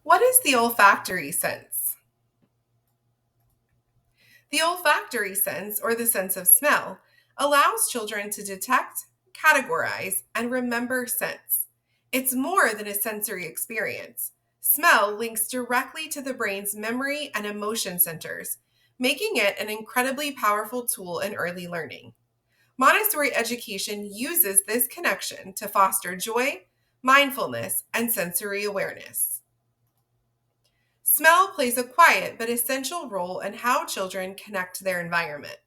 What is the olfactory sense? The olfactory sense, or the sense of smell, allows children to detect, categorize, and remember scents. It's more than a sensory experience. Smell links directly to the brain's memory and emotion centers, making it an incredibly powerful tool in early learning. Montessori education uses this connection to foster joy, mindfulness, and sensory awareness. Smell plays a quiet but essential role in how children connect to their environment.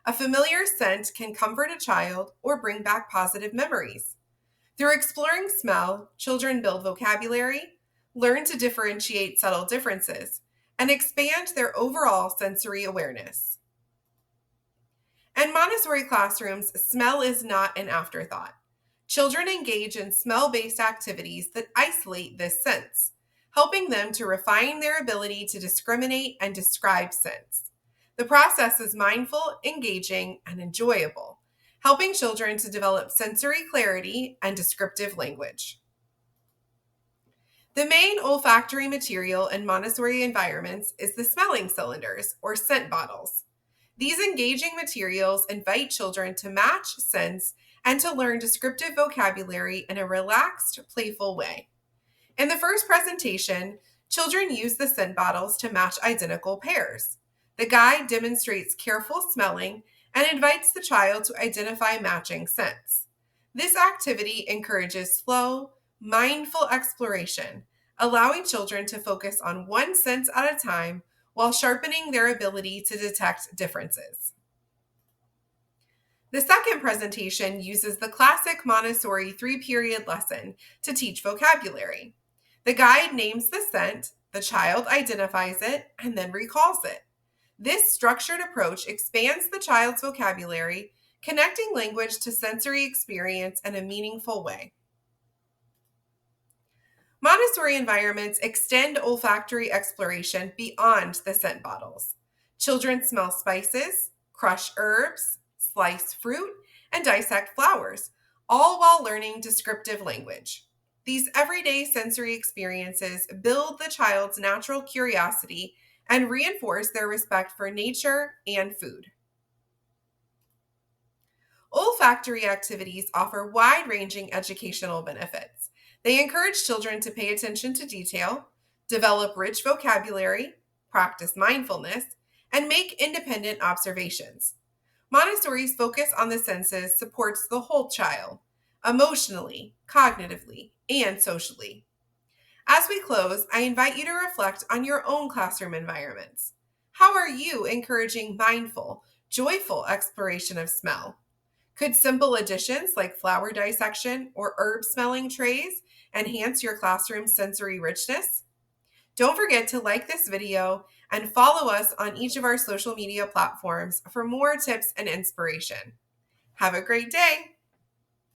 A familiar scent can comfort a child or bring back positive memories. Through exploring smell, children build vocabulary, learn to differentiate subtle differences, and expand their overall sensory awareness. In Montessori classrooms, smell is not an afterthought. Children engage in smell based activities that isolate this sense, helping them to refine their ability to discriminate and describe scents. The process is mindful, engaging, and enjoyable, helping children to develop sensory clarity and descriptive language. The main olfactory material in Montessori environments is the smelling cylinders, or scent bottles. These engaging materials invite children to match scents and to learn descriptive vocabulary in a relaxed, playful way. In the first presentation, children use the scent bottles to match identical pairs. The guide demonstrates careful smelling and invites the child to identify matching scents. This activity encourages slow, mindful exploration, allowing children to focus on one scent at a time while sharpening their ability to detect differences. The second presentation uses the classic Montessori 3-period lesson to teach vocabulary. The guide names the scent, the child identifies it, and then recalls it. This structured approach expands the child's vocabulary, connecting language to sensory experience in a meaningful way. Montessori environments extend olfactory exploration beyond the scent bottles. Children smell spices, crush herbs, slice fruit, and dissect flowers, all while learning descriptive language. These everyday sensory experiences build the child's natural curiosity and reinforce their respect for nature and food. Olfactory activities offer wide-ranging educational benefits. They encourage children to pay attention to detail, develop rich vocabulary, practice mindfulness, and make independent observations. Montessori's focus on the senses supports the whole child, emotionally, cognitively, and socially. As we close, I invite you to reflect on your own classroom environments. How are you encouraging mindful, joyful exploration of smell? Could simple additions like flower dissection or herb smelling trays enhance your classroom's sensory richness? Don't forget to like this video and follow us on each of our social media platforms for more tips and inspiration. Have a great day.